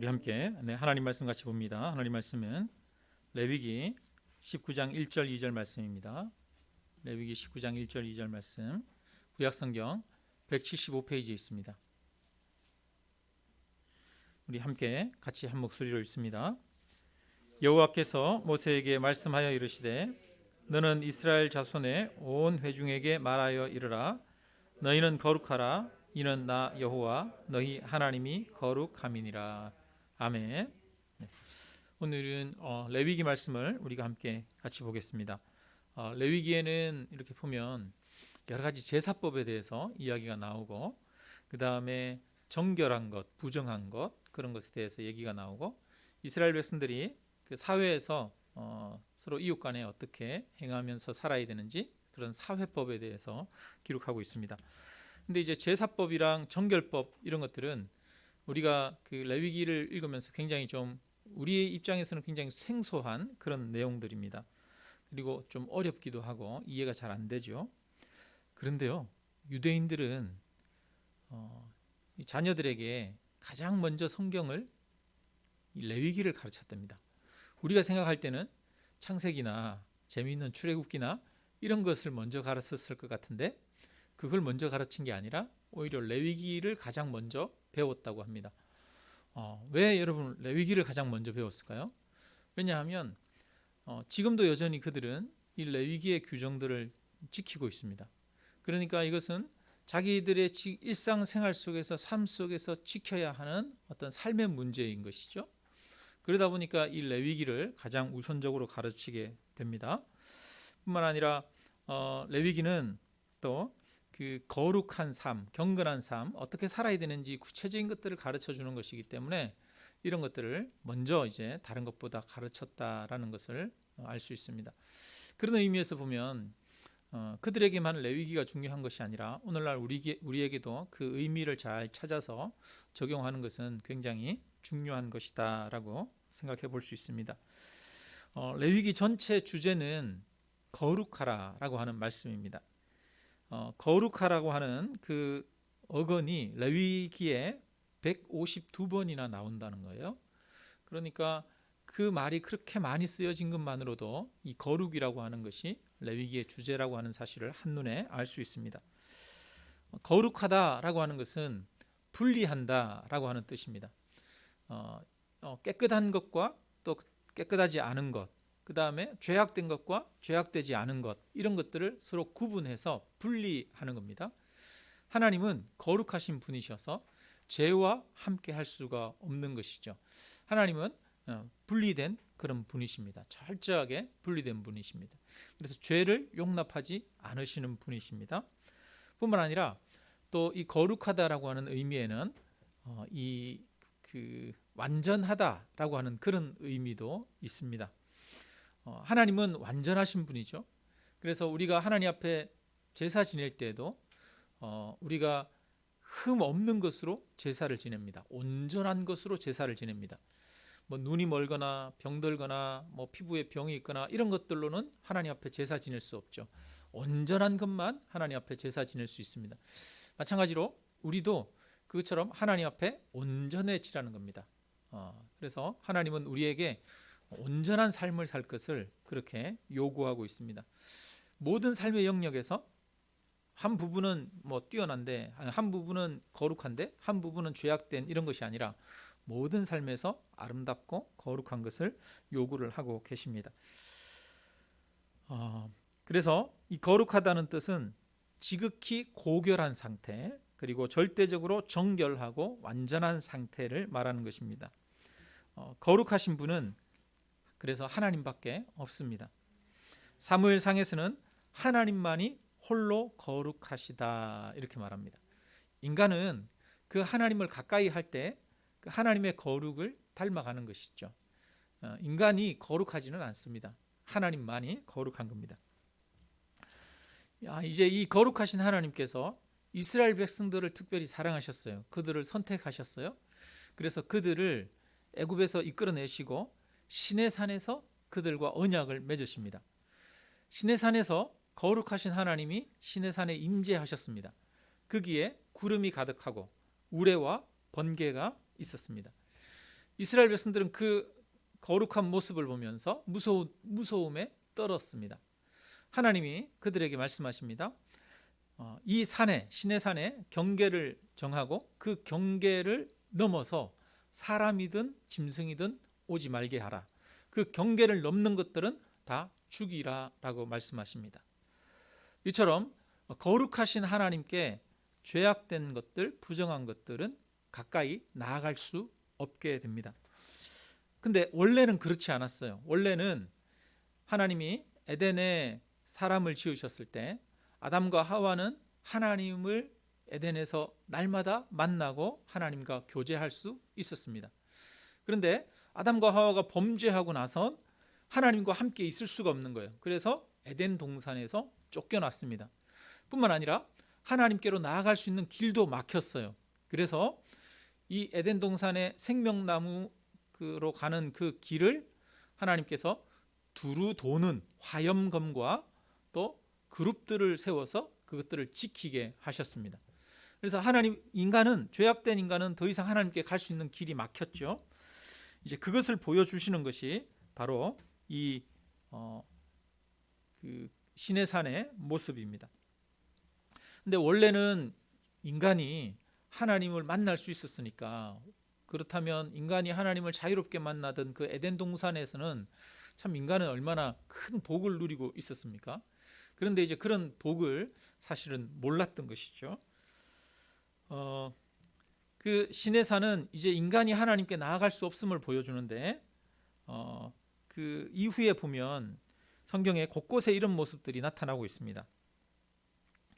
함께 하나님 말씀 같이 봅니다. 하나님 말씀은 레위기 19장 1절 2절 말씀입니다. 레위기 19장 1절 2절 말씀, 구약성경 175페이지에 있습니다. 우리 함께 같이 한 목소리로 읽습니다. 여호와께서 모세에게 말씀하여 이르시되 너는 이스라엘 자손의 온 회중에게 말하여 이르라. 너희는 거룩하라. 이는 나 여호와 너희 하나님이 거룩함이니라. 아멘. 오늘은 레위기 말씀을 우리가 함께 같이 보겠습니다. 레위기에는 이렇게 보면 여러 가지 제사법에 대해서 이야기가 나오고, 그 다음에 정결한 것, 부정한 것, 그런 것에 대해서 얘기가 나오고, 이스라엘 백성들이 그 사회에서 서로 이웃 간에 어떻게 행하면서 살아야 되는지 그런 사회법에 대해서 기록하고 있습니다. 근데 이제 제사법이랑 정결법 이런 것들은 우리가 그 레위기를 읽으면서 굉장히 좀 우리의 입장에서는 굉장히 생소한 그런 내용들입니다. 그리고 좀 어렵기도 하고 이해가 잘 안 되죠. 그런데요, 유대인들은 이 자녀들에게 가장 먼저 성경을, 이 레위기를 가르쳤답니다. 우리가 생각할 때는 창세기나 재미있는 출애굽기나 이런 것을 먼저 가르쳤을 것 같은데, 그걸 먼저 가르친 게 아니라 오히려 레위기를 가장 먼저 배웠다고 합니다. 왜 여러분 레위기를 가장 먼저 배웠을까요? 왜냐하면 지금도 여전히 그들은 이 레위기의 규정들을 지키고 있습니다. 그러니까 이것은 자기들의 일상생활 속에서, 삶 속에서 지켜야 하는 어떤 삶의 문제인 것이죠. 그러다 보니까 이 레위기를 가장 우선적으로 가르치게 됩니다. 뿐만 아니라 레위기는 또 그 거룩한 삶, 경건한 삶, 어떻게 살아야 되는지 구체적인 것들을 가르쳐 주는 것이기 때문에 이런 것들을 먼저 이제 다른 것보다 가르쳤다라는 것을 알 수 있습니다. 그런 의미에서 보면 그들에게만 레위기가 중요한 것이 아니라 오늘날 우리에게도 그 의미를 잘 찾아서 적용하는 것은 굉장히 중요한 것이다라고 생각해 볼 수 있습니다. 레위기 전체 주제는 거룩하라라고 하는 말씀입니다. 거룩하라고 하는 그 어건이 레위기에 152번이나 나온다는 거예요. 그러니까 그 말이 그렇게 많이 쓰여진 것만으로도 이 거룩이라고 하는 것이 레위기의 주제라고 하는 사실을 한눈에 알 수 있습니다. 거룩하다라고 하는 것은 분리한다라고 하는 뜻입니다. 깨끗한 것과 또 깨끗하지 않은 것, 그 다음에 죄악된 것과 죄악되지 않은 것, 이런 것들을 서로 구분해서 분리하는 겁니다. 하나님은 거룩하신 분이셔서 죄와 함께 할 수가 없는 것이죠. 하나님은 분리된 그런 분이십니다. 철저하게 분리된 분이십니다. 그래서 죄를 용납하지 않으시는 분이십니다. 뿐만 아니라 또 이 거룩하다라고 하는 의미에는 완전하다라고 하는 그런 의미도 있습니다. 하나님은 완전하신 분이죠. 그래서 우리가 하나님 앞에 제사 지낼 때에도 우리가 흠 없는 것으로 제사를 지냅니다. 온전한 것으로 제사를 지냅니다. 뭐 눈이 멀거나 병들거나 뭐 피부에 병이 있거나 이런 것들로는 하나님 앞에 제사 지낼 수 없죠. 온전한 것만 하나님 앞에 제사 지낼 수 있습니다. 마찬가지로 우리도 그것처럼 하나님 앞에 온전해지라는 겁니다. 그래서 하나님은 우리에게 온전한 삶을 살 것을 그렇게 요구하고 있습니다. 모든 삶의 영역에서 한 부분은 뭐 뛰어난데, 한 부분은 거룩한데, 한 부분은 죄악된 이런 것이 아니라 모든 삶에서 아름답고 거룩한 것을 요구를 하고 계십니다. 그래서 이 거룩하다는 뜻은 지극히 고결한 상태, 그리고 절대적으로 정결하고 완전한 상태를 말하는 것입니다. 거룩하신 분은 그래서 하나님밖에 없습니다. 사무엘상에서는 하나님만이 홀로 거룩하시다 이렇게 말합니다. 인간은 그 하나님을 가까이 할 때 그 하나님의 거룩을 닮아가는 것이죠. 인간이 거룩하지는 않습니다. 하나님만이 거룩한 겁니다. 이제 이 거룩하신 하나님께서 이스라엘 백성들을 특별히 사랑하셨어요. 그들을 선택하셨어요. 그래서 그들을 애굽에서 이끌어내시고 시내산에서 그들과 언약을 맺으십니다. 시내산에서 거룩하신 하나님이 시내산에 임재하셨습니다. 거기에 구름이 가득하고 우레와 번개가 있었습니다. 이스라엘 백성들은 그 거룩한 모습을 보면서 무서움에 떨었습니다. 하나님이 그들에게 말씀하십니다. 이 산에, 신의 산에 경계를 정하고 그 경계를 넘어서 사람이든 짐승이든 오지 말게 하라. 그 경계를 넘는 것들은 다 죽이라 라고 말씀하십니다. 이처럼 거룩하신 하나님께 죄악된 것들, 부정한 것들은 가까이 나아갈 수 없게 됩니다. 근데 원래는 그렇지 않았어요. 원래는 하나님이 에덴에 사람을 지으셨을 때 아담과 하와는 하나님을 에덴에서 날마다 만나고 하나님과 교제할 수 있었습니다. 그런데 아담과 하와가 범죄하고 나서 하나님과 함께 있을 수가 없는 거예요. 그래서 에덴 동산에서 쫓겨났습니다. 뿐만 아니라 하나님께로 나아갈 수 있는 길도 막혔어요. 그래서 이 에덴 동산의 생명나무로 가는 그 길을 하나님께서 두루 도는 화염검과 또 그룹들을 세워서 그것들을 지키게 하셨습니다. 그래서 죄악된 인간은 더 이상 하나님께 갈 수 있는 길이 막혔죠. 이제 그것을 보여주시는 것이 바로 이 신의 산의 모습입니다. 근데 원래는 인간이 하나님을 만날 수 있었으니까, 그렇다면 인간이 하나님을 자유롭게 만나던 그 에덴 동산에서는 참 인간은 얼마나 큰 복을 누리고 있었습니까? 그런데 이제 그런 복을 사실은 몰랐던 것이죠. 그 신의 산은 이제 인간이 하나님께 나아갈 수 없음을 보여주는데, 그 이후에 보면 성경에 곳곳에 이런 모습들이 나타나고 있습니다.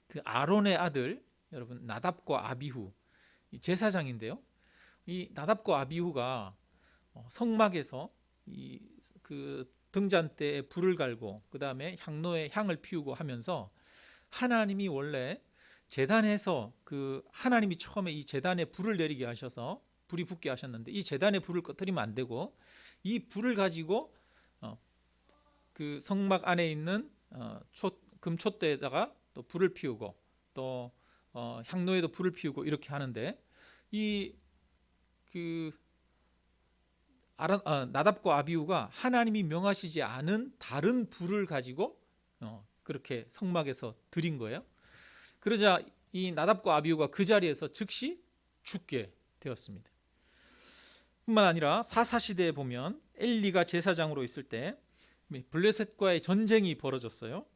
그 아론의 아들, 여러분, 나답과 아비후, 제사장인데요. 이 나답과 아비후가 성막에서 그 등잔대에 불을 갈고 그 다음에 향로에 향을 피우고 하면서, 하나님이 원래 제단에서 그 하나님이 처음에 이 제단에 불을 내리게 하셔서 불이 붙게 하셨는데, 이 제단에 불을 꺼뜨리면 안 되고 이 불을 가지고 그 성막 안에 있는 금촛대에다가 또 불을 피우고 또 향로에도 불을 피우고 이렇게 하는데, 나답과 아비후가 하나님이 명하시지 않은 다른 불을 가지고 그렇게 성막에서 드린 거예요. 그러자 이 나답과 아비후가 그 자리에서 즉시 죽게 되었습니다. 뿐만 아니라 사사시대에 보면 엘리가 제사장으로 있을 때 블레셋과의 전쟁이 벌어졌어요.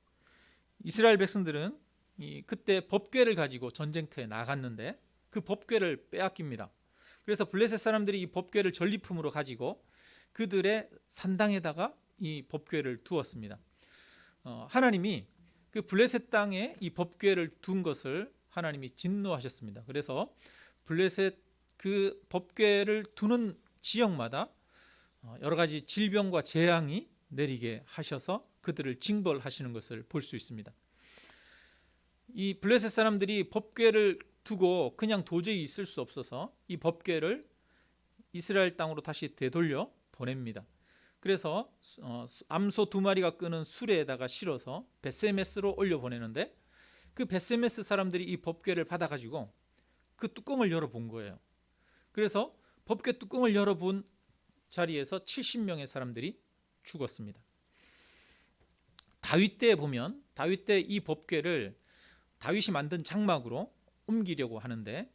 이스라엘 백성들은 그때 법궤를 가지고 전쟁터에 나갔는데 그 법궤를 빼앗깁니다. 그래서 블레셋 사람들이 이 법궤를 전리품으로 가지고 그들의 산당에다가 이 법궤를 두었습니다. 하나님이 그 블레셋 땅에 이 법궤를 둔 것을 하나님이 진노하셨습니다. 그래서 블레셋 그 법궤를 두는 지역마다 여러 가지 질병과 재앙이 내리게 하셔서 그들을 징벌하시는 것을 볼 수 있습니다. 이 블레셋 사람들이 법궤를 두고 그냥 도저히 있을 수 없어서 이 법궤를 이스라엘 땅으로 다시 되돌려 보냅니다. 그래서 암소 2마리가 끄는 수레에다가 실어서 벳세메스로 올려 보내는데, 그 벳세메스 사람들이 이 법궤를 받아가지고 그 뚜껑을 열어본 거예요. 그래서 법궤 뚜껑을 열어본 자리에서 70명의 사람들이 죽었습니다. 다윗 때에 보면 다윗 때 이 법궤를 다윗이 만든 장막으로 옮기려고 하는데,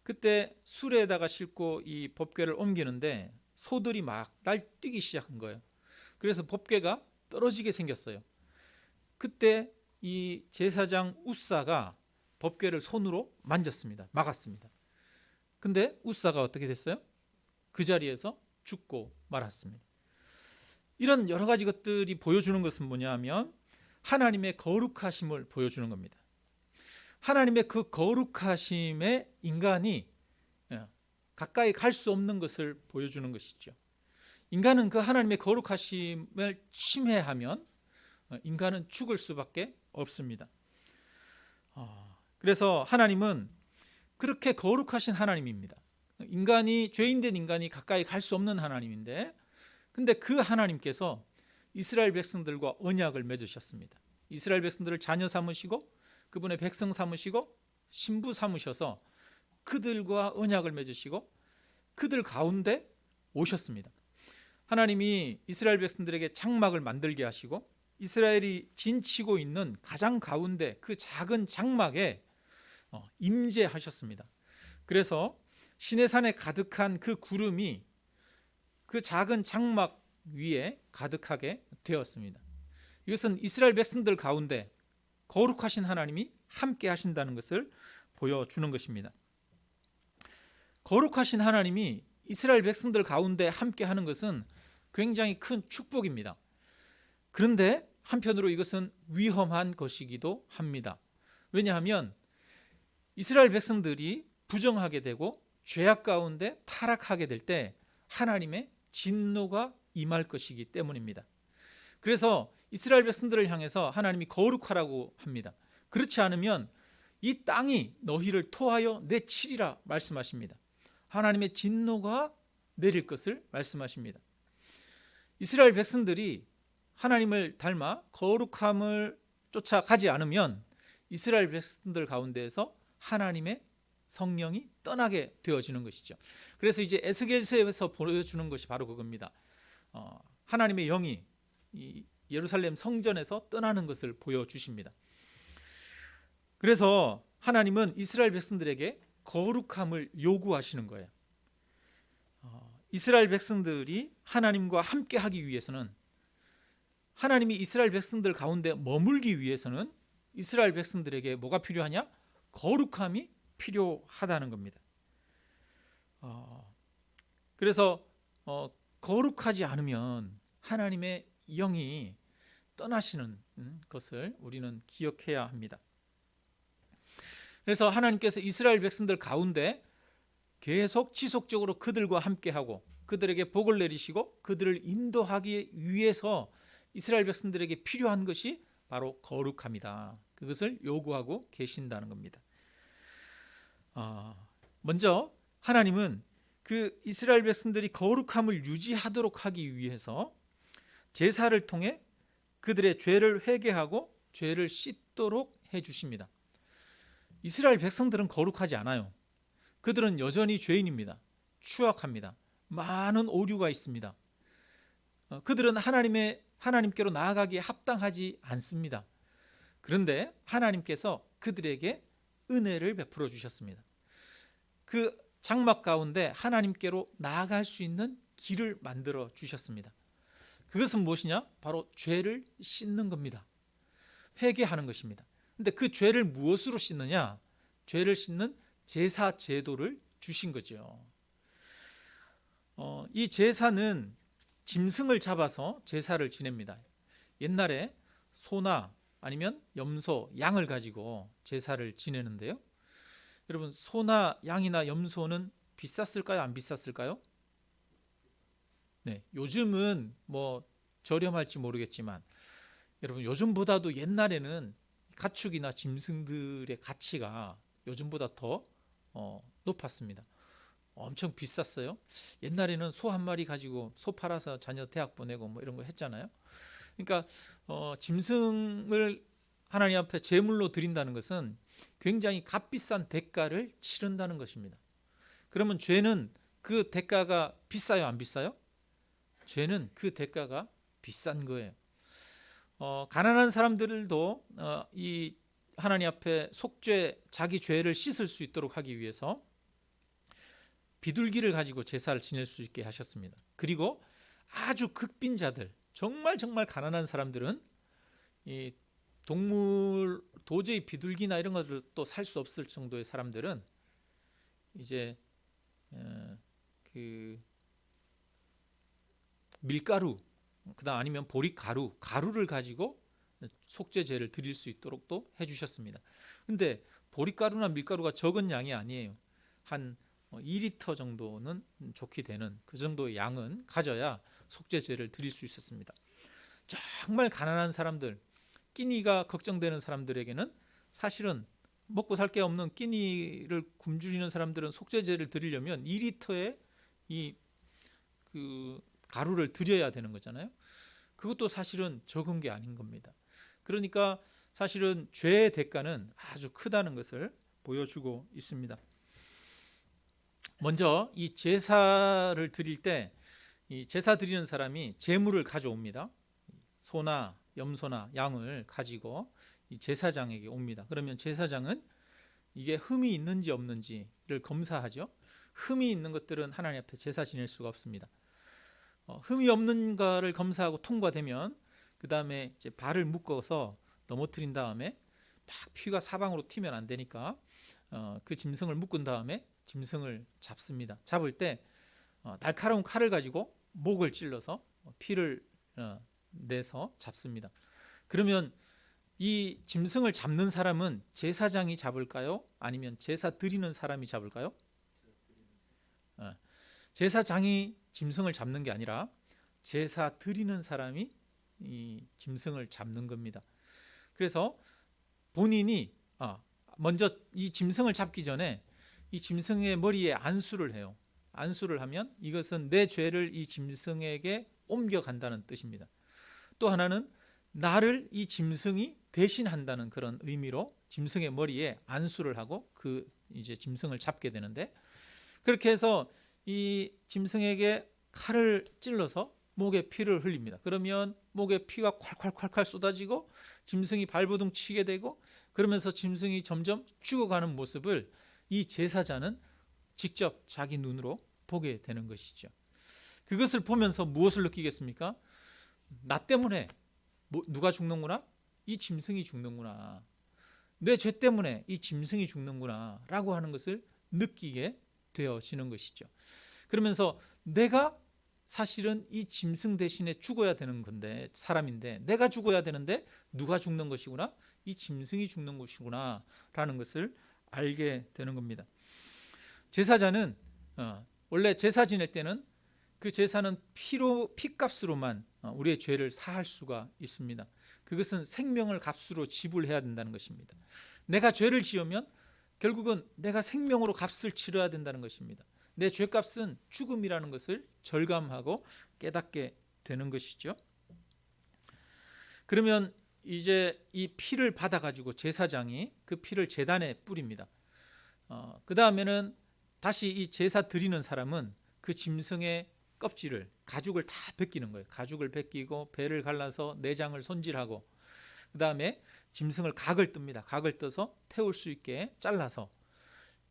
그때 수레에다가 싣고 이 법궤를 옮기는데 소들이 막 날뛰기 시작한 거예요. 그래서 법궤가 떨어지게 생겼어요. 그때 이 제사장 우사가 법궤를 손으로 만졌습니다. 막았습니다. 근데 우사가 어떻게 됐어요? 그 자리에서 죽고 말았습니다. 이런 여러 가지 것들이 보여주는 것은 뭐냐 하면 하나님의 거룩하심을 보여주는 겁니다. 하나님의 그 거룩하심에 인간이 가까이 갈 수 없는 것을 보여주는 것이죠. 인간은 그 하나님의 거룩하심을 침해하면 인간은 죽을 수밖에 없습니다. 그래서 하나님은 그렇게 거룩하신 하나님입니다. 죄인된 인간이 가까이 갈 수 없는 하나님인데, 근데 그 하나님께서 이스라엘 백성들과 언약을 맺으셨습니다. 이스라엘 백성들을 자녀 삼으시고 그분의 백성 삼으시고 신부 삼으셔서 그들과 언약을 맺으시고 그들 가운데 오셨습니다. 하나님이 이스라엘 백성들에게 장막을 만들게 하시고 이스라엘이 진치고 있는 가장 가운데 그 작은 장막에 임재하셨습니다. 그래서 시내산에 가득한 그 구름이 그 작은 장막 위에 가득하게 되었습니다. 이것은 이스라엘 백성들 가운데 거룩하신 하나님이 함께 하신다는 것을 보여주는 것입니다. 거룩하신 하나님이 이스라엘 백성들 가운데 함께 하는 것은 굉장히 큰 축복입니다. 그런데 한편으로 이것은 위험한 것이기도 합니다. 왜냐하면 이스라엘 백성들이 부정하게 되고 죄악 가운데 타락하게 될 때 하나님의 진노가 임할 것이기 때문입니다. 그래서 이스라엘 백성들을 향해서 하나님이 거룩하라고 합니다. 그렇지 않으면 이 땅이 너희를 토하여 내치리라 말씀하십니다. 하나님의 진노가 내릴 것을 말씀하십니다. 이스라엘 백성들이 하나님을 닮아 거룩함을 쫓아가지 않으면 이스라엘 백성들 가운데에서 하나님의 성령이 떠나게 되어지는 것이죠. 그래서 이제 에스겔서에서 보여주는 것이 바로 그겁니다. 하나님의 영이 이 예루살렘 성전에서 떠나는 것을 보여주십니다. 그래서 하나님은 이스라엘 백성들에게 거룩함을 요구하시는 거예요. 이스라엘 백성들이 하나님과 함께 하기 위해서는, 하나님이 이스라엘 백성들 가운데 머물기 위해서는 이스라엘 백성들에게 뭐가 필요하냐? 거룩함이 필요하다는 겁니다. 그래서 거룩하지 않으면 하나님의 영이 떠나시는 것을 우리는 기억해야 합니다. 그래서 하나님께서 이스라엘 백성들 가운데 계속 지속적으로 그들과 함께하고 그들에게 복을 내리시고 그들을 인도하기 위해서 이스라엘 백성들에게 필요한 것이 바로 거룩함이다. 그것을 요구하고 계신다는 겁니다. 먼저 하나님은 그 이스라엘 백성들이 거룩함을 유지하도록 하기 위해서 제사를 통해 그들의 죄를 회개하고 죄를 씻도록 해주십니다. 이스라엘 백성들은 거룩하지 않아요. 그들은 여전히 죄인입니다. 추악합니다. 많은 오류가 있습니다. 그들은 하나님께로 나아가기에 합당하지 않습니다. 그런데 하나님께서 그들에게 은혜를 베풀어 주셨습니다. 그 장막 가운데 하나님께로 나아갈 수 있는 길을 만들어 주셨습니다. 그것은 무엇이냐? 바로 죄를 씻는 겁니다. 회개하는 것입니다. 근데 그 죄를 무엇으로 씻느냐? 죄를 씻는 제사 제도를 주신 거죠. 이 제사는 짐승을 잡아서 제사를 지냅니다. 옛날에 소나 아니면 염소, 양을 가지고 제사를 지내는데요. 여러분, 소나 양이나 염소는 비쌌을까요? 안 비쌌을까요? 네, 요즘은 뭐 저렴할지 모르겠지만 여러분, 요즘보다도 옛날에는 가축이나 짐승들의 가치가 요즘보다 더 높았습니다. 엄청 비쌌어요. 옛날에는 소 한 마리 가지고 소 팔아서 자녀 대학 보내고 뭐 이런 거 했잖아요. 그러니까 짐승을 하나님 앞에 제물로 드린다는 것은 굉장히 값비싼 대가를 치른다는 것입니다. 그러면 죄는 그 대가가 비싸요, 안 비싸요? 죄는 그 대가가 비싼 거예요. 가난한 사람들도 이 하나님 앞에 속죄, 자기 죄를 씻을 수 있도록 하기 위해서 비둘기를 가지고 제사를 지낼 수 있게 하셨습니다. 그리고 아주 극빈자들, 정말 가난한 사람들은 이 동물, 도저히 비둘기나 이런 것을 또 살 수 없을 정도의 사람들은 이제 그 밀가루, 그다음 아니면 가루를 가지고 속죄제를 드릴 수 있도록 또 해주셨습니다. 근데 보리가루나 밀가루가 적은 양이 아니에요. 한 2리터 정도는 좋게 되는 그 정도의 양은 가져야 속죄제를 드릴 수 있었습니다. 정말 가난한 사람들, 끼니가 걱정되는 사람들에게는 사실은 먹고 살 게 없는 끼니를 굶주리는 사람들은 속죄제를 드리려면 2리터의 그 가루를 드려야 되는 거잖아요. 그것도 사실은 적은 게 아닌 겁니다. 그러니까 사실은 죄의 대가는 아주 크다는 것을 보여주고 있습니다. 먼저 이 제사를 드릴 때 이 제사 드리는 사람이 제물을 가져옵니다. 소나 염소나 양을 가지고 이 제사장에게 옵니다. 그러면 제사장은 이게 흠이 있는지 없는지를 검사하죠. 흠이 있는 것들은 하나님 앞에 제사 지낼 수가 없습니다. 흠이 없는가를 검사하고 통과되면 그 다음에 이제 발을 묶어서 넘어뜨린 다음에 막 피가 사방으로 튀면 안 되니까 그 짐승을 묶은 다음에 짐승을 잡습니다. 잡을 때 날카로운 칼을 가지고 목을 찔러서 피를 내서 잡습니다. 그러면 이 짐승을 잡는 사람은 제사장이 잡을까요? 아니면 제사 드리는 사람이 잡을까요? 제사장이 짐승을 잡는 게 아니라 제사 드리는 사람이 이 짐승을 잡는 겁니다. 그래서 본인이 먼저 이 짐승을 잡기 전에 이 짐승의 머리에 안수를 해요. 안수를 하면 이것은 내 죄를 이 짐승에게 옮겨간다는 뜻입니다. 또 하나는 나를 이 짐승이 대신한다는 그런 의미로 짐승의 머리에 안수를 하고 그 이제 짐승을 잡게 되는데, 그렇게 해서 이 짐승에게 칼을 찔러서 목에 피를 흘립니다. 그러면 목에 피가 콸콸콸콸 쏟아지고 짐승이 발버둥 치게 되고, 그러면서 짐승이 점점 죽어가는 모습을 이 제사자는 직접 자기 눈으로 보게 되는 것이죠. 그것을 보면서 무엇을 느끼겠습니까? 나 때문에 누가 죽는구나? 이 짐승이 죽는구나. 내 죄 때문에 이 짐승이 죽는구나 라고 하는 것을 느끼게 되어지는 것이죠. 그러면서 내가 사실은 이 짐승 대신에 죽어야 되는 건데, 사람인데 내가 죽어야 되는데 누가 죽는 것이구나? 이 짐승이 죽는 것이구나 라는 것을 알게 되는 겁니다. 제사자는 원래 제사 지낼 때는 그 제사는 피값으로만 우리의 죄를 사할 수가 있습니다. 그것은 생명을 값으로 지불해야 된다는 것입니다. 내가 죄를 지으면 결국은 내가 생명으로 값을 치러야 된다는 것입니다. 내 죄값은 죽음이라는 것을 절감하고 깨닫게 되는 것이죠. 그러면 이제 이 피를 받아가지고 제사장이 그 피를 제단에 뿌립니다. 그 다음에는 다시 이 제사 드리는 사람은 그 짐승의 껍질을, 가죽을 다 벗기는 거예요. 가죽을 벗기고 배를 갈라서 내장을 손질하고, 그 다음에 짐승을 각을 뜹니다. 각을 떠서 태울 수 있게 잘라서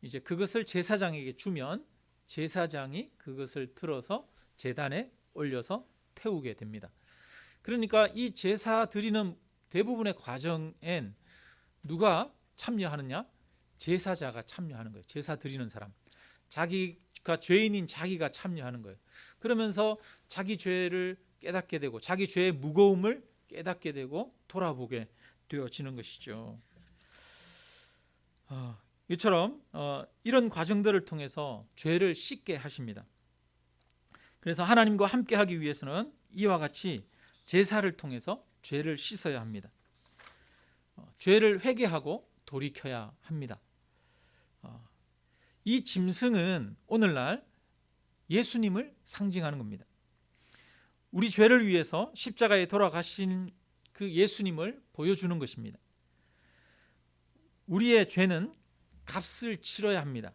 이제 그것을 제사장에게 주면 제사장이 그것을 들어서 제단에 올려서 태우게 됩니다. 그러니까 이 제사 드리는 대부분의 과정엔 누가 참여하느냐? 제사자가 참여하는 거예요. 제사 드리는 사람, 자기가 죄인인 자기가 참여하는 거예요. 그러면서 자기 죄를 깨닫게 되고 자기 죄의 무거움을 깨닫게 되고 돌아보게 되어지는 것이죠. 이처럼 이런 과정들을 통해서 죄를 씻게 하십니다. 그래서 하나님과 함께하기 위해서는 이와 같이 제사를 통해서 죄를 씻어야 합니다. 죄를 회개하고 돌이켜야 합니다. 이 짐승은 오늘날 예수님을 상징하는 겁니다. 우리 죄를 위해서 십자가에 돌아가신 그 예수님을 보여주는 것입니다. 우리의 죄는 값을 치러야 합니다.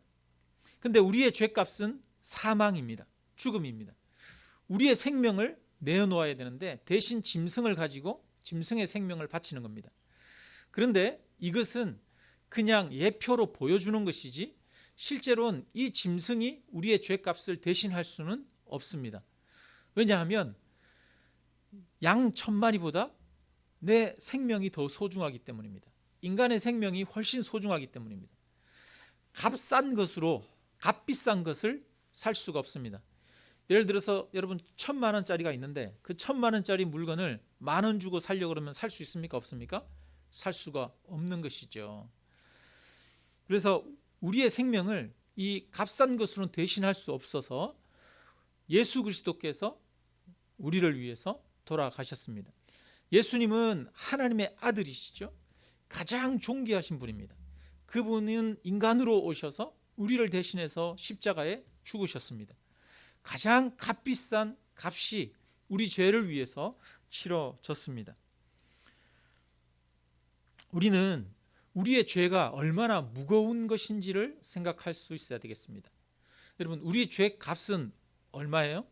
근데 우리의 죄값은 사망입니다. 죽음입니다. 우리의 생명을 내어놓아야 되는데 대신 짐승을 가지고 짐승의 생명을 바치는 겁니다. 그런데 이것은 그냥 예표로 보여주는 것이지 실제로는 이 짐승이 우리의 죄값을 대신할 수는 없습니다. 왜냐하면 양 1000마리보다 내 생명이 더 소중하기 때문입니다. 인간의 생명이 훨씬 소중하기 때문입니다. 값싼 것으로 값비싼 것을 살 수가 없습니다. 예를 들어서 여러분 1000만 원짜리가 있는데 그 1000만 원짜리 물건을 10,000원 주고 살려고 그러면 살 수 있습니까? 없습니까? 살 수가 없는 것이죠. 그래서 우리의 생명을 이 값싼 것으로는 대신할 수 없어서 예수 그리스도께서 우리를 위해서 돌아가셨습니다. 예수님은 하나님의 아들이시죠. 가장 존귀하신 분입니다. 그분은 인간으로 오셔서 우리를 대신해서 십자가에 죽으셨습니다. 가장 값비싼 값이 우리 죄를 위해서 치러졌습니다. 우리는 우리의 죄가 얼마나 무거운 것인지를 생각할 수 있어야 되겠습니다. 여러분, 우리의 죄 값은 얼마예요?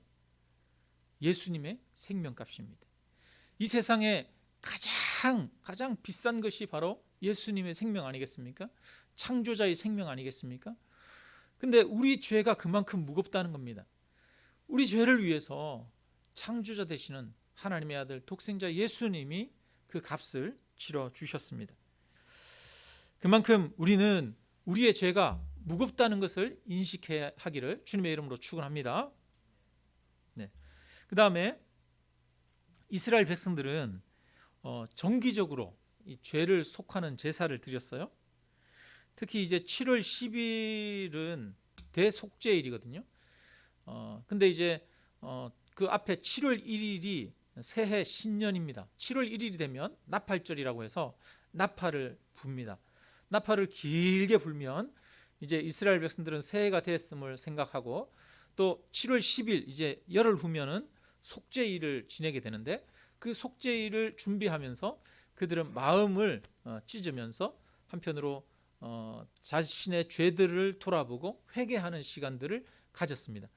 예수님의 생명값입니다. 이 세상에 가장 비싼 것이 바로 예수님의 생명 아니겠습니까? 창조자의 생명 아니겠습니까? 근데 우리 죄가 그만큼 무겁다는 겁니다. 우리 죄를 위해서 창조자 되시는 하나님의 아들 독생자 예수님이 그 값을 치러 주셨습니다. 그만큼 우리는 우리의 죄가 무겁다는 것을 인식해야 하기를 주님의 이름으로 축원합니다. 네. 그 다음에 이스라엘 백성들은 정기적으로 이 죄를 속하는 제사를 드렸어요. 특히 이제 7월 10일은 대속죄일이거든요. 근데 이제 그 앞에 7월 1일이 새해 신년입니다. 7월 1일이 되면 나팔절이라고 해서 나팔을 붑니다. 나팔을 길게 불면 이제 이스라엘 백성들은 새해가 됐음을 생각하고, 또 7월 10일 이제 열흘 후면은 속죄일을 지내게 되는데, 그 속죄일을 준비하면서 그들은 마음을 찢으면서 한편으로 자신의 죄들을 돌아보고 회개하는 시간들을 가졌습니다.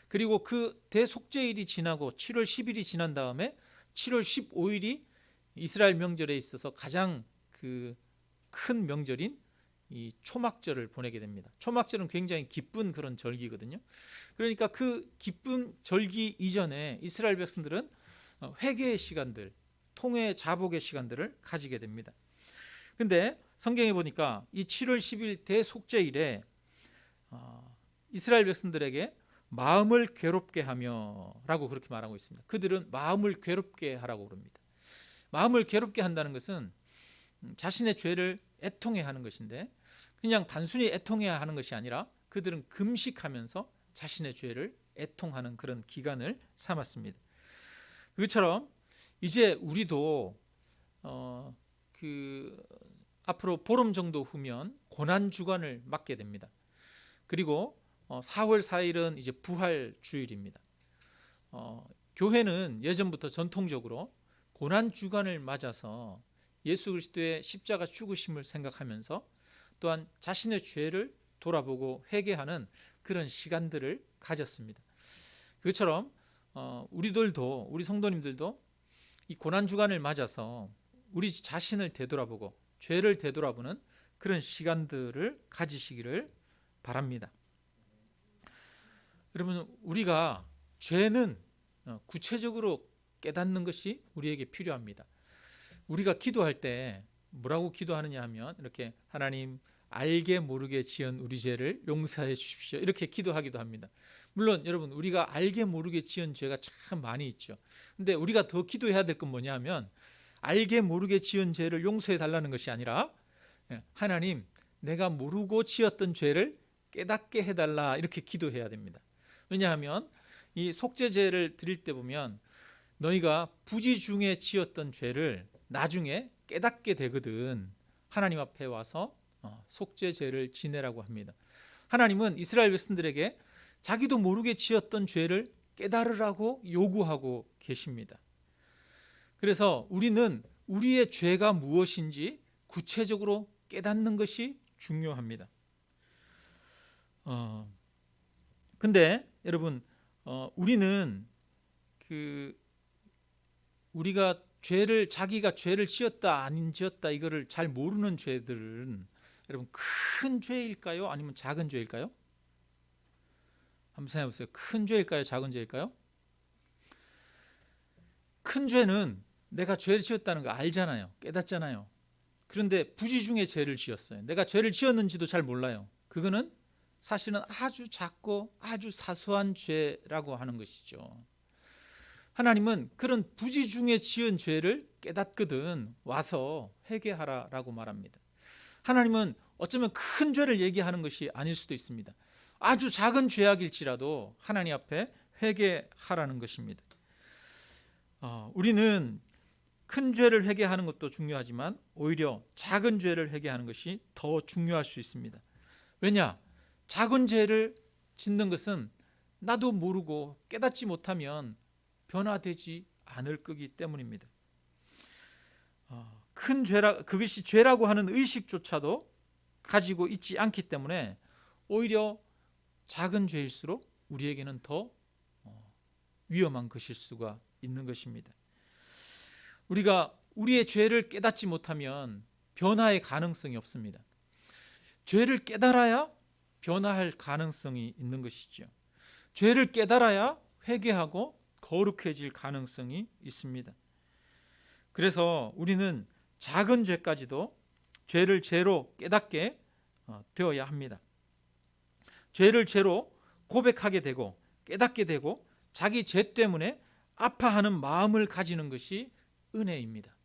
그리고 그 대속죄일이 지나고 7월 10일이 지난 다음에 7월 15일이 이스라엘 명절에 있어서 가장 그 큰 명절인 이 초막절을 보내게 됩니다. 초막절은 굉장히 기쁜 그런 절기거든요. 그러니까 그 기쁜 절기 이전에 이스라엘 백성들은 회개의 시간들, 통회 자복의 시간들을 가지게 됩니다. 근데 성경에 보니까 이 7월 10일 대속죄일에 이스라엘 백성들에게 마음을 괴롭게 하며 라고 그렇게 말하고 있습니다. 그들은 마음을 괴롭게 하라고 그럽니다. 마음을 괴롭게 한다는 것은 자신의 죄를 애통해 하는 것인데, 그냥 단순히 애통해야 하는 것이 아니라 그들은 금식하면서 자신의 죄를 애통하는 그런 기간을 삼았습니다. 그것처럼 이제 우리도 앞으로 보름 정도 후면 고난 주간을 맞게 됩니다. 그리고 4월 4일은 이제 부활 주일입니다. 교회는 예전부터 전통적으로 고난 주간을 맞아서 예수 그리스도의 십자가 죽으심을 생각하면서 또한 자신의 죄를 돌아보고 회개하는 그런 시간들을 가졌습니다. 그것처럼 우리들도, 우리 성도님들도 이 고난 주간을 맞아서 우리 자신을 되돌아보고 죄를 되돌아보는 그런 시간들을 가지시기를 바랍니다. 여러분, 우리가 죄는 구체적으로 깨닫는 것이 우리에게 필요합니다. 우리가 기도할 때 뭐라고 기도하느냐 하면, 이렇게 하나님, 알게 모르게 지은 우리 죄를 용서해 주십시오, 이렇게 기도하기도 합니다. 물론 여러분, 우리가 알게 모르게 지은 죄가 참 많이 있죠. 근데 우리가 더 기도해야 될 건 뭐냐 하면, 알게 모르게 지은 죄를 용서해 달라는 것이 아니라, 하나님, 내가 모르고 지었던 죄를 깨닫게 해달라, 이렇게 기도해야 됩니다. 왜냐하면 이 속죄제를 드릴 때 보면 너희가 부지 중에 지었던 죄를 나중에 깨닫게 되거든 하나님 앞에 와서 속죄제를 지내라고 합니다. 하나님은 이스라엘 백성들에게 자기도 모르게 지었던 죄를 깨달으라고 요구하고 계십니다. 그래서 우리는 우리의 죄가 무엇인지 구체적으로 깨닫는 것이 중요합니다. 근데 여러분, 우리는 우리가 자기가 죄를 지었다 안 지었다 이거를 잘 모르는 죄들은 여러분, 큰 죄일까요? 아니면 작은 죄일까요? 한번 생각해 보세요. 큰 죄일까요? 작은 죄일까요? 큰 죄는 내가 죄를 지었다는 거 알잖아요. 깨닫잖아요. 그런데 부지 중에 죄를 지었어요. 내가 죄를 지었는지도 잘 몰라요. 그거는 사실은 아주 작고 아주 사소한 죄라고 하는 것이죠. 하나님은 그런 부지 중에 지은 죄를 깨닫거든 와서 회개하라라고 말합니다. 하나님은 어쩌면 큰 죄를 얘기하는 것이 아닐 수도 있습니다. 아주 작은 죄악일지라도 하나님 앞에 회개하라는 것입니다. 우리는 큰 죄를 회개하는 것도 중요하지만 오히려 작은 죄를 회개하는 것이 더 중요할 수 있습니다. 왜냐? 작은 죄를 짓는 것은 나도 모르고 깨닫지 못하면 변화되지 않을 거기 때문입니다. 큰 죄라, 그것이 죄라고 하는 의식조차도 가지고 있지 않기 때문에 오히려 작은 죄일수록 우리에게는 더 위험한 것일 수가 있는 것입니다. 우리가 우리의 죄를 깨닫지 못하면 변화의 가능성이 없습니다. 죄를 깨달아야 변화할 가능성이 있는 것이죠. 죄를 깨달아야 회개하고 거룩해질 가능성이 있습니다. 그래서 우리는 작은 죄까지도 죄를 죄로 깨닫게 되어야 합니다. 죄를 죄로 고백하게 되고 깨닫게 되고 자기 죄 때문에 아파하는 마음을 가지는 것이 은혜입니다.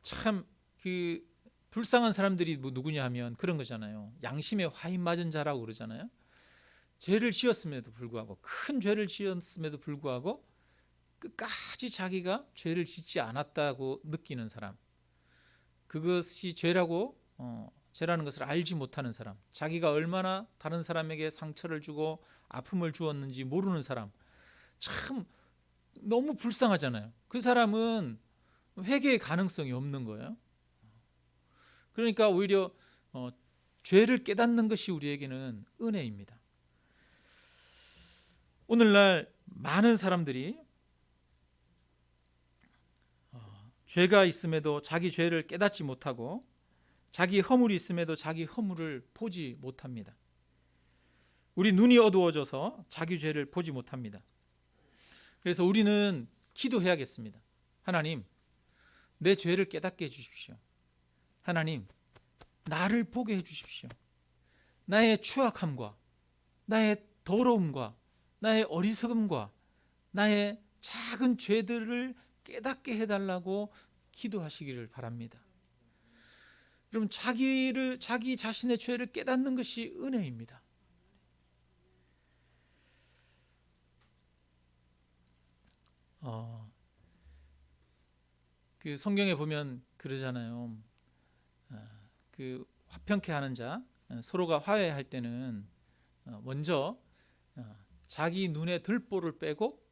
참 그 불쌍한 사람들이 누구냐 하면 그런 거잖아요. 양심에 화인 맞은 자라고 그러잖아요. 죄를 지었음에도 불구하고, 큰 죄를 지었음에도 불구하고 끝까지 자기가 죄를 짓지 않았다고 느끼는 사람, 그것이 죄라는 것을 알지 못하는 사람, 자기가 얼마나 다른 사람에게 상처를 주고 아픔을 주었는지 모르는 사람, 참 너무 불쌍하잖아요. 그 사람은 회개의 가능성이 없는 거예요. 그러니까 오히려 죄를 깨닫는 것이 우리에게는 은혜입니다. 오늘날 많은 사람들이 죄가 있음에도 자기 죄를 깨닫지 못하고 자기 허물이 있음에도 자기 허물을 보지 못합니다. 우리 눈이 어두워져서 자기 죄를 보지 못합니다. 그래서 우리는 기도해야겠습니다. 하나님, 내 죄를 깨닫게 해주십시오. 하나님, 나를 보게 해주십시오. 나의 추악함과 나의 더러움과 나의 어리석음과 나의 작은 죄들을 깨닫게 해달라고 기도하시기를 바랍니다. 여러분, 자기 자신의 죄를 깨닫는 것이 은혜입니다. 그 성경에 보면 그러잖아요. 그 화평케 하는 자, 서로가 화해할 때는 먼저 자기 눈에 들보를 빼고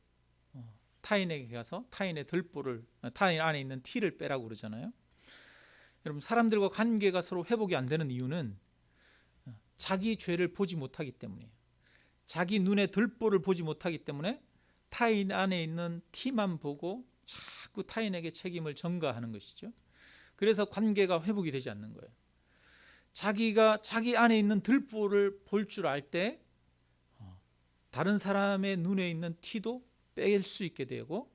타인에게 가서 타인의 들보를, 타인 안에 있는 티를 빼라고 그러잖아요. 여러분, 사람들과 관계가 서로 회복이 안 되는 이유는 자기 죄를 보지 못하기 때문이에요. 자기 눈에 들보를 보지 못하기 때문에 타인 안에 있는 티만 보고 자꾸 타인에게 책임을 전가하는 것이죠. 그래서 관계가 회복이 되지 않는 거예요. 자기가 자기 안에 있는 들보를 볼 줄 알 때 다른 사람의 눈에 있는 티도 뺄 수 있게 되고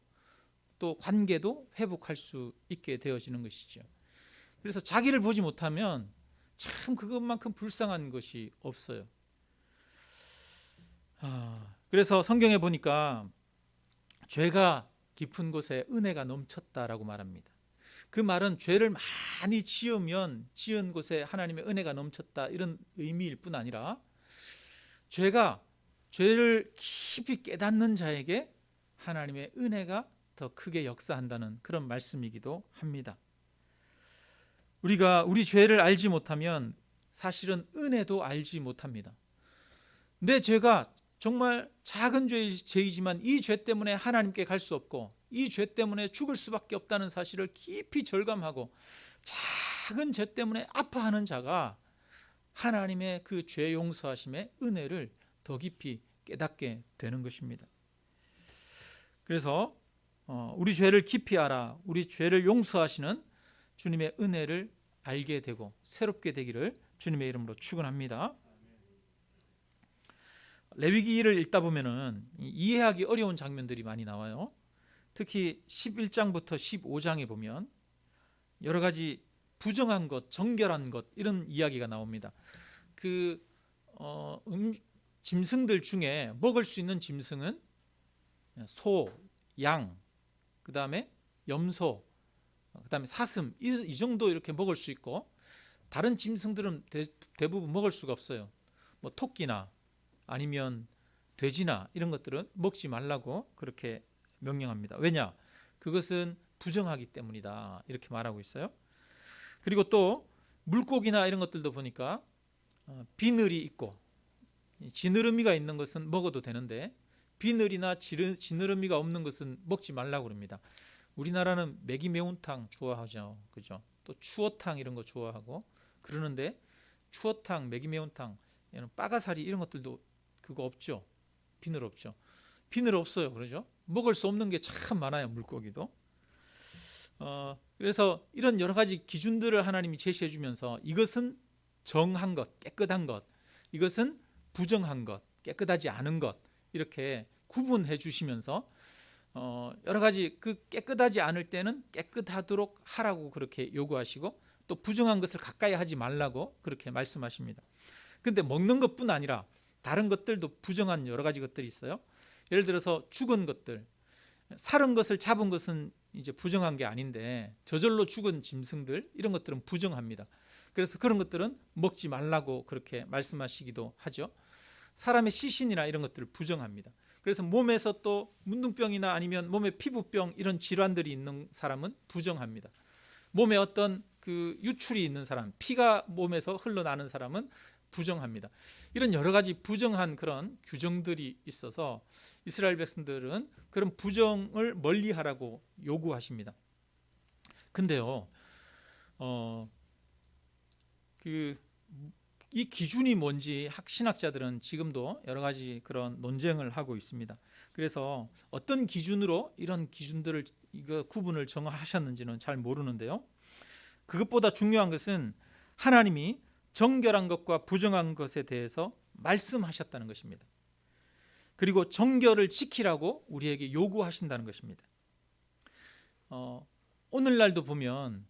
또 관계도 회복할 수 있게 되어지는 것이죠. 그래서 자기를 보지 못하면 참 그것만큼 불쌍한 것이 없어요. 그래서 성경에 보니까 죄가 깊은 곳에 은혜가 넘쳤다라고 말합니다. 그 말은 죄를 많이 지으면 지은 곳에 하나님의 은혜가 넘쳤다, 이런 의미일 뿐 아니라 죄를 깊이 깨닫는 자에게 하나님의 은혜가 더 크게 역사한다는 그런 말씀이기도 합니다. 우리가 우리 죄를 알지 못하면 사실은 은혜도 알지 못합니다. 내 죄가 정말 작은 죄이지만 이 죄 때문에 하나님께 갈 수 없고 이 죄 때문에 죽을 수밖에 없다는 사실을 깊이 절감하고 작은 죄 때문에 아파하는 자가 하나님의 그 죄 용서하심의 은혜를 더 깊이 깨닫게 되는 것입니다. 그래서 우리 죄를 깊이 알아 우리 죄를 용서하시는 주님의 은혜를 알게 되고 새롭게 되기를 주님의 이름으로 축원합니다. 레위기를 읽다 보면은 이해하기 어려운 장면들이 많이 나와요. 특히 11장부터 15장에 보면 여러 가지 부정한 것, 정결한 것, 이런 이야기가 나옵니다. 짐승들 중에 먹을 수 있는 짐승은 소, 양, 그 다음에 염소, 그 다음에 사슴, 이 정도 이렇게 먹을 수 있고, 다른 짐승들은 대부분 먹을 수가 없어요. 뭐 토끼나 아니면 돼지나 이런 것들은 먹지 말라고 그렇게 명령합니다. 왜냐? 그것은 부정하기 때문이다, 이렇게 말하고 있어요. 그리고 또 물고기나 이런 것들도 보니까 비늘이 있고 지느러미가 있는 것은 먹어도 되는데 비늘이나 지느러미가 없는 것은 먹지 말라고 그럽니다. 우리나라는 매기 매운탕 좋아하죠, 그죠? 또 추어탕 이런 거 좋아하고 그러는데 추어탕, 매기 매운탕, 빠가사리 이런 것들도 그거 없죠. 비늘 없죠. 비늘 없어요. 그러죠? 먹을 수 없는 게 참 많아요. 물고기도. 그래서 이런 여러 가지 기준들을 하나님이 제시해 주면서 이것은 정한 것, 깨끗한 것, 이것은 부정한 것, 깨끗하지 않은 것, 이렇게 구분해 주시면서 여러 가지 그 깨끗하지 않을 때는 깨끗하도록 하라고 그렇게 요구하시고, 또 부정한 것을 가까이 하지 말라고 그렇게 말씀하십니다. 근데 먹는 것뿐 아니라 다른 것들도 부정한 여러 가지 것들이 있어요. 예를 들어서 죽은 것들, 살은 것을 잡은 것은 이제 부정한 게 아닌데 저절로 죽은 짐승들, 이런 것들은 부정합니다. 그래서 그런 것들은 먹지 말라고 그렇게 말씀하시기도 하죠. 사람의 시신이나 이런 것들을 부정합니다. 그래서 몸에서 또 문둥병이나 아니면 몸에 피부병 이런 질환들이 있는 사람은 부정합니다. 몸에 어떤 그 유출이 있는 사람, 피가 몸에서 흘러나는 사람은 부정합니다. 이런 여러 가지 부정한 그런 규정들이 있어서 이스라엘 백성들은 그런 부정을 멀리하라고 요구하십니다. 근데요, 이 기준이 뭔지 신학자들은 지금도 여러 가지 그런 논쟁을 하고 있습니다. 그래서 어떤 기준으로 이런 기준들을 구분을 정하셨는지는 잘 모르는데요. 그것보다 중요한 것은 하나님이 정결한 것과 부정한 것에 대해서 말씀하셨다는 것입니다. 그리고 정결을 지키라고 우리에게 요구하신다는 것입니다. 오늘날도 보면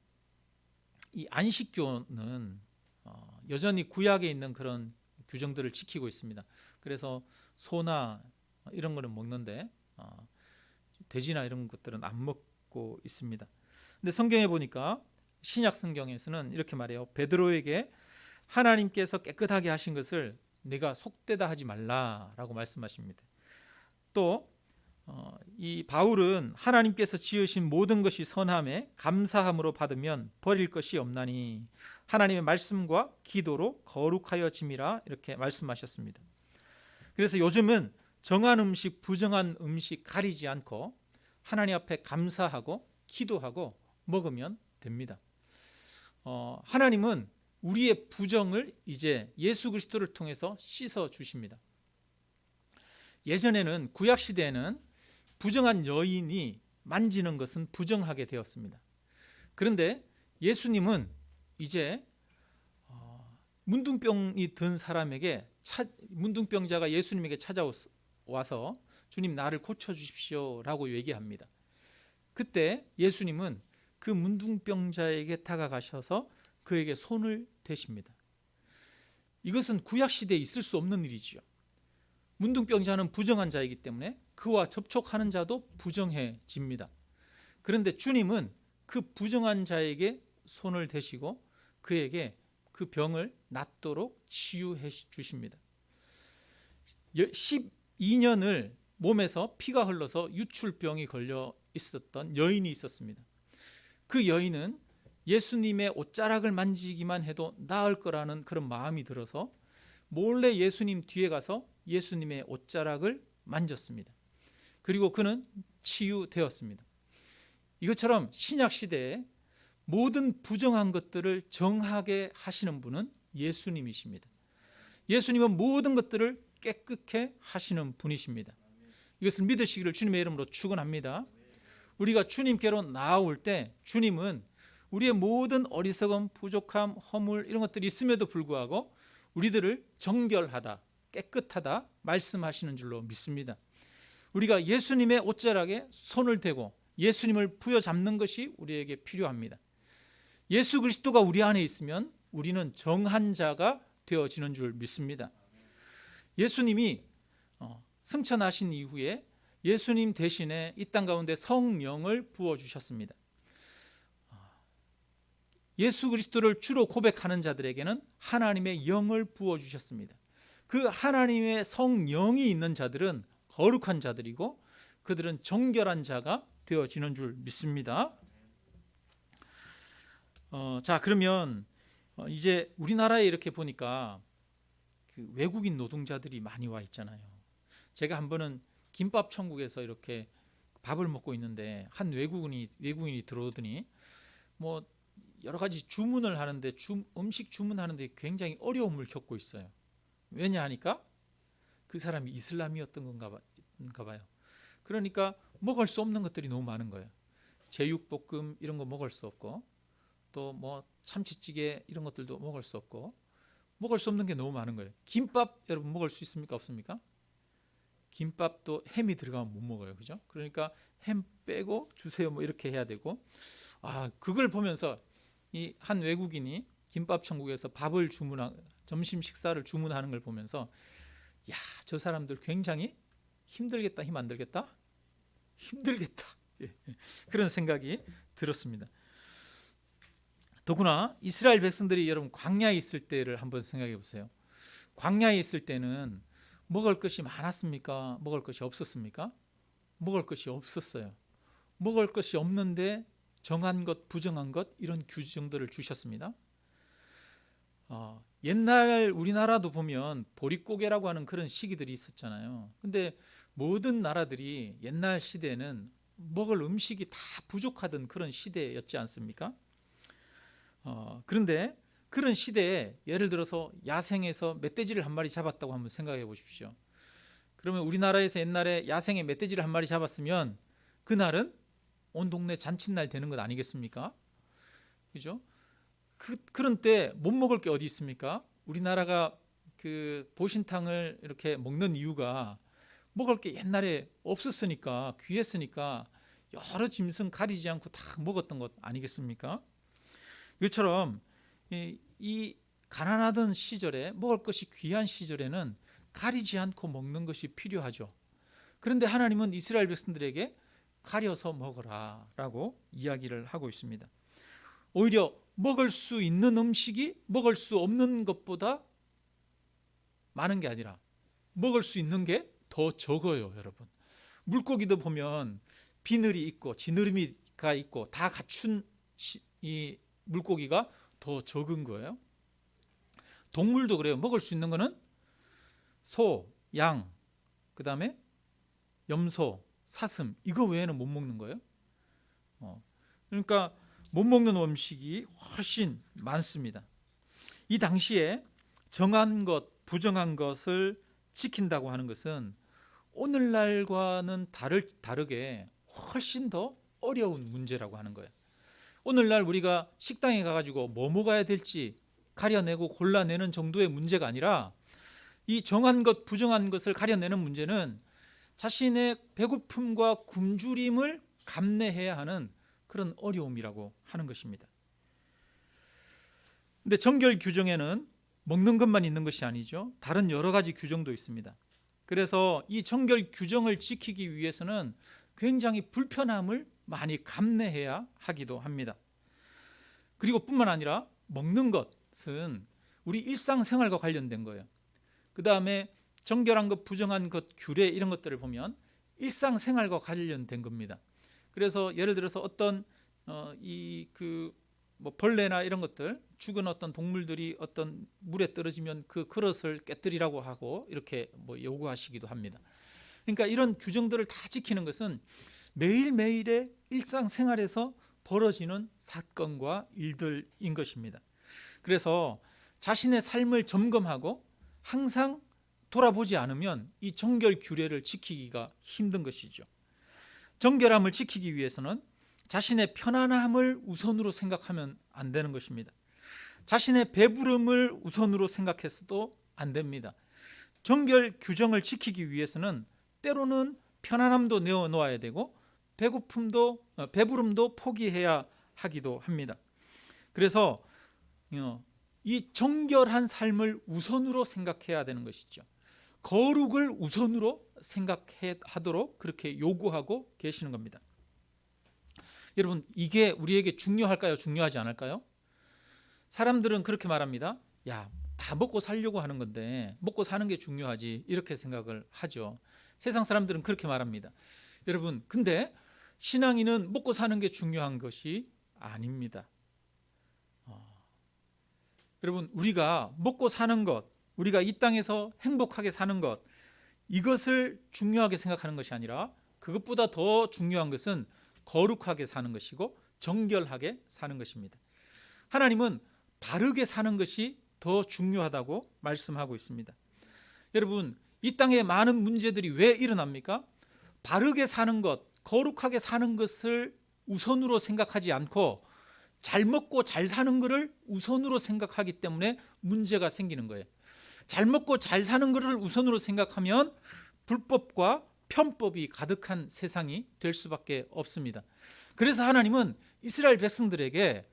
이 안식교는 여전히 구약에 있는 그런 규정들을 지키고 있습니다. 그래서 소나 이런 거는 먹는데 돼지나 이런 것들은 안 먹고 있습니다. 근데 성경에 보니까 신약 성경에서는 이렇게 말해요. 베드로에게 하나님께서 깨끗하게 하신 것을 내가 속되다 하지 말라라고 말씀하십니다. 또 이 바울은 하나님께서 지으신 모든 것이 선함에 감사함으로 받으면 버릴 것이 없나니 하나님의 말씀과 기도로 거룩하여짐이라 이렇게 말씀하셨습니다. 그래서 요즘은 정한 음식, 부정한 음식 가리지 않고 하나님 앞에 감사하고 기도하고 먹으면 됩니다. 하나님은 우리의 부정을 이제 예수 그리스도를 통해서 씻어 주십니다. 예전에는 구약 시대에는 부정한 여인이 만지는 것은 부정하게 되었습니다. 그런데 예수님은 이제 문둥병이 든 사람에게 문둥병자가 예수님에게 찾아와서 주님 나를 고쳐주십시오라고 얘기합니다. 그때 예수님은 그 문둥병자에게 다가가셔서 그에게 손을 대십니다. 이것은 구약 시대에 있을 수 없는 일이지요. 문둥병자는 부정한 자이기 때문에 그와 접촉하는 자도 부정해집니다. 그런데 주님은 그 부정한 자에게 손을 대시고 그에게 그 병을 낫도록 치유해 주십니다. 12년을 몸에서 피가 흘러서 유출병이 걸려 있었던 여인이 있었습니다. 그 여인은 예수님의 옷자락을 만지기만 해도 나을 거라는 그런 마음이 들어서 몰래 예수님 뒤에 가서 예수님의 옷자락을 만졌습니다. 그리고 그는 치유되었습니다. 이것처럼 신약 시대에 모든 부정한 것들을 정하게 하시는 분은 예수님이십니다. 예수님은 모든 것들을 깨끗게 하시는 분이십니다. 이것을 믿으시기를 주님의 이름으로 축원합니다. 우리가 주님께로 나아올 때 주님은 우리의 모든 어리석음, 부족함, 허물 이런 것들이 있음에도 불구하고 우리들을 정결하다, 깨끗하다 말씀하시는 줄로 믿습니다. 우리가 예수님의 옷자락에 손을 대고 예수님을 부여잡는 것이 우리에게 필요합니다. 예수 그리스도가 우리 안에 있으면 우리는 정한 자가 되어지는 줄 믿습니다. 예수님이 승천하신 이후에 예수님 대신에 이 땅 가운데 성령을 부어주셨습니다. 예수 그리스도를 주로 고백하는 자들에게는 하나님의 영을 부어주셨습니다. 그 하나님의 성령이 있는 자들은 거룩한 자들이고 그들은 정결한 자가 되어지는 줄 믿습니다. 자, 그러면 이제 우리나라에 이렇게 보니까 그 외국인 노동자들이 많이 와 있잖아요. 제가 한 번은 김밥 천국에서 이렇게 밥을 먹고 있는데 한 외국인이 들어오더니 뭐 여러 가지 주문을 하는데 음식 주문하는데 굉장히 어려움을 겪고 있어요. 왜냐 하니까 그 사람이 이슬람이었던 건가 봐요. 그러니까 먹을 수 없는 것들이 너무 많은 거예요. 제육볶음 이런 거 먹을 수 없고, 또 뭐 참치찌개 이런 것들도 먹을 수 없고, 먹을 수 없는 게 너무 많은 거예요. 김밥 여러분 먹을 수 있습니까? 없습니까? 김밥도 햄이 들어가면 못 먹어요. 그죠? 그러니까 햄 빼고 주세요 뭐 이렇게 해야 되고, 그걸 보면서 이 한 외국인이 김밥 천국에서 밥을 점심 식사를 주문하는 걸 보면서, 야, 저 사람들 굉장히 힘들겠다. 힘 안 들겠다? 힘들겠다. 예, 그런 생각이 들었습니다. 더구나 이스라엘 백성들이 여러분 광야에 있을 때를 한번 생각해 보세요. 광야에 있을 때는 먹을 것이 많았습니까? 먹을 것이 없었습니까? 먹을 것이 없었어요. 먹을 것이 없는데 정한 것, 부정한 것 이런 규정들을 주셨습니다. 옛날 우리나라도 보면 보릿고개라고 하는 그런 시기들이 있었잖아요. 근데 모든 나라들이 옛날 시대에는 먹을 음식이 다 부족하던 그런 시대였지 않습니까? 그런데 그런 시대에 예를 들어서 야생에서 멧돼지를 한 마리 잡았다고 한번 생각해 보십시오. 그러면 우리나라에서 옛날에 야생에 멧돼지를 한 마리 잡았으면 그날은 온 동네 잔칫날 되는 것 아니겠습니까? 그죠? 그런 때 못 먹을 게 어디 있습니까? 우리나라가 그 보신탕을 이렇게 먹는 이유가 먹을 게 옛날에 없었으니까, 귀했으니까 여러 짐승 가리지 않고 다 먹었던 것 아니겠습니까? 이처럼 이 가난하던 시절에, 먹을 것이 귀한 시절에는 가리지 않고 먹는 것이 필요하죠. 그런데 하나님은 이스라엘 백성들에게 가려서 먹어라 라고 이야기를 하고 있습니다. 오히려 먹을 수 있는 음식이 먹을 수 없는 것보다 많은 게 아니라 먹을 수 있는 게 더 적어요. 여러분, 물고기도 보면 비늘이 있고 지느러미가 있고 다 갖춘 이 물고기가 더 적은 거예요. 동물도 그래요. 먹을 수 있는 거는 소, 양, 그 다음에 염소, 사슴, 이거 외에는 못 먹는 거예요. 그러니까 못 먹는 음식이 훨씬 많습니다. 이 당시에 정한 것, 부정한 것을 지킨다고 하는 것은 오늘날과는 다르게 훨씬 더 어려운 문제라고 하는 거예요. 오늘날 우리가 식당에 가가지고 뭐 먹어야 될지 가려내고 골라내는 정도의 문제가 아니라, 이 정한 것, 부정한 것을 가려내는 문제는 자신의 배고픔과 굶주림을 감내해야 하는 그런 어려움이라고 하는 것입니다. 근데 정결 규정에는 먹는 것만 있는 것이 아니죠. 다른 여러 가지 규정도 있습니다. 그래서 이 정결 규정을 지키기 위해서는 굉장히 불편함을 많이 감내해야 하기도 합니다. 그리고 뿐만 아니라 먹는 것은 우리 일상생활과 관련된 거예요. 그 다음에 정결한 것, 부정한 것, 규례 이런 것들을 보면 일상생활과 관련된 겁니다. 그래서 예를 들어서 어떤 뭐 벌레나 이런 것들, 죽은 어떤 동물들이 어떤 물에 떨어지면 그 그릇을 깨뜨리라고 하고 이렇게 뭐 요구하시기도 합니다. 그러니까 이런 규정들을 다 지키는 것은 매일매일의 일상생활에서 벌어지는 사건과 일들인 것입니다. 그래서 자신의 삶을 점검하고 항상 돌아보지 않으면 이 정결 규례를 지키기가 힘든 것이죠. 정결함을 지키기 위해서는 자신의 편안함을 우선으로 생각하면 안 되는 것입니다. 자신의 배부름을 우선으로 생각해서도 안 됩니다. 정결 규정을 지키기 위해서는 때로는 편안함도 내어놓아야 되고 배부름도 포기해야 하기도 합니다. 그래서 이 정결한 삶을 우선으로 생각해야 되는 것이죠. 거룩을 우선으로 생각하도록 그렇게 요구하고 계시는 겁니다. 여러분, 이게 우리에게 중요할까요? 중요하지 않을까요? 사람들은 그렇게 말합니다. 야, 다 먹고 살려고 하는 건데 먹고 사는 게 중요하지, 이렇게 생각을 하죠. 세상 사람들은 그렇게 말합니다. 여러분, 근데 신앙인은 먹고 사는 게 중요한 것이 아닙니다. 여러분, 우리가 먹고 사는 것, 우리가 이 땅에서 행복하게 사는 것, 이것을 중요하게 생각하는 것이 아니라 그것보다 더 중요한 것은 거룩하게 사는 것이고 정결하게 사는 것입니다. 하나님은 바르게 사는 것이 더 중요하다고 말씀하고 있습니다. 여러분, 이 땅에 많은 문제들이 왜 일어납니까? 바르게 사는 것, 거룩하게 사는 것을 우선으로 생각하지 않고 잘 먹고 잘 사는 것을 우선으로 생각하기 때문에 문제가 생기는 거예요. 잘 먹고 잘 사는 것을 우선으로 생각하면 불법과 편법이 가득한 세상이 될 수밖에 없습니다. 그래서 하나님은 이스라엘 백성들에게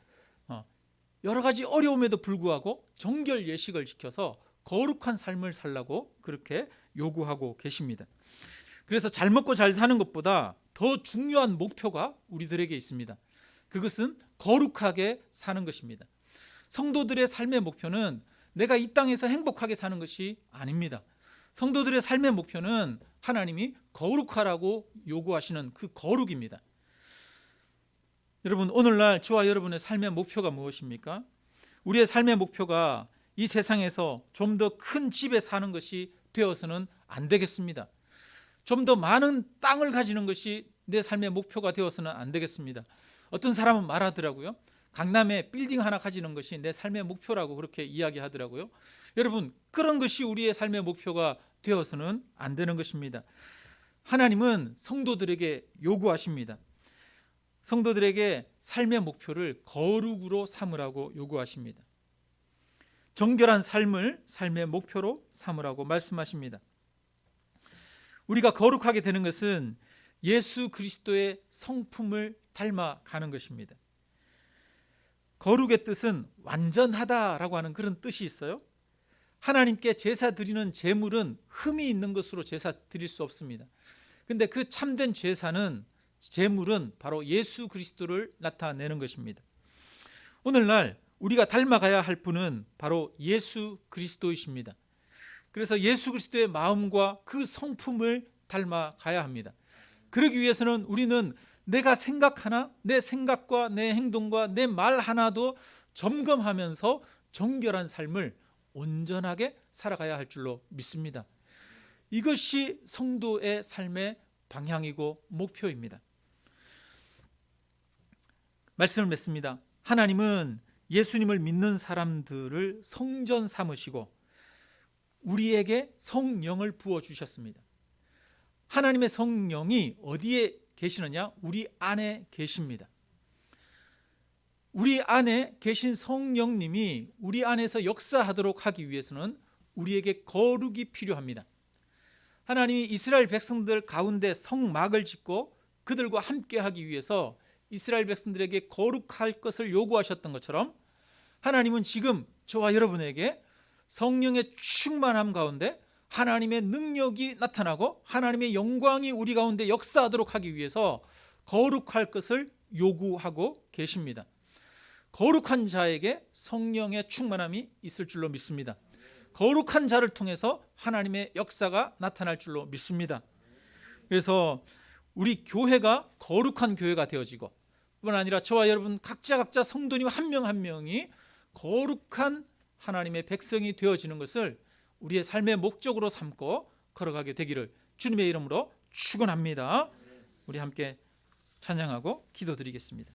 여러 가지 어려움에도 불구하고 정결 예식을 지켜서 거룩한 삶을 살라고 그렇게 요구하고 계십니다. 그래서 잘 먹고 잘 사는 것보다 더 중요한 목표가 우리들에게 있습니다. 그것은 거룩하게 사는 것입니다. 성도들의 삶의 목표는 내가 이 땅에서 행복하게 사는 것이 아닙니다. 성도들의 삶의 목표는 하나님이 거룩하라고 요구하시는 그 거룩입니다. 여러분, 오늘날 저와 여러분의 삶의 목표가 무엇입니까? 우리의 삶의 목표가 이 세상에서 좀 더 큰 집에 사는 것이 되어서는 안 되겠습니다. 좀 더 많은 땅을 가지는 것이 내 삶의 목표가 되어서는 안 되겠습니다. 어떤 사람은 말하더라고요. 강남에 빌딩 하나 가지는 것이 내 삶의 목표라고 그렇게 이야기하더라고요. 여러분, 그런 것이 우리의 삶의 목표가 되어서는 안 되는 것입니다. 하나님은 성도들에게 요구하십니다. 성도들에게 삶의 목표를 거룩으로 삼으라고 요구하십니다. 정결한 삶을 삶의 목표로 삼으라고 말씀하십니다. 우리가 거룩하게 되는 것은 예수 그리스도의 성품을 닮아가는 것입니다. 거룩의 뜻은 완전하다라고 하는 그런 뜻이 있어요. 하나님께 제사 드리는 제물은 흠이 있는 것으로 제사 드릴 수 없습니다. 근데 그 참된 제물은 바로 예수 그리스도를 나타내는 것입니다. 오늘날 우리가 닮아가야 할 분은 바로 예수 그리스도이십니다. 그래서 예수 그리스도의 마음과 그 성품을 닮아가야 합니다. 그러기 위해서는 우리는 내가 생각하나 내 생각과 내 행동과 내 말 하나도 점검하면서 정결한 삶을 온전하게 살아가야 할 줄로 믿습니다. 이것이 성도의 삶의 방향이고 목표입니다. 말씀을 맺습니다. 하나님은 예수님을 믿는 사람들을 성전 삼으시고 우리에게 성령을 부어주셨습니다. 하나님의 성령이 어디에 계시느냐? 우리 안에 계십니다. 우리 안에 계신 성령님이 우리 안에서 역사하도록 하기 위해서는 우리에게 거룩이 필요합니다. 하나님이 이스라엘 백성들 가운데 성막을 짓고 그들과 함께 하기 위해서 이스라엘 백성들에게 거룩할 것을 요구하셨던 것처럼 하나님은 지금 저와 여러분에게 성령의 충만함 가운데 하나님의 능력이 나타나고 하나님의 영광이 우리 가운데 역사하도록 하기 위해서 거룩할 것을 요구하고 계십니다. 거룩한 자에게 성령의 충만함이 있을 줄로 믿습니다. 거룩한 자를 통해서 하나님의 역사가 나타날 줄로 믿습니다. 그래서 우리 교회가 거룩한 교회가 되어지고 뿐 아니라 저와 여러분 각자 성도님 한 명 한 명이 거룩한 하나님의 백성이 되어지는 것을 우리의 삶의 목적으로 삼고 걸어가게 되기를 주님의 이름으로 축원합니다. 우리 함께 찬양하고 기도드리겠습니다.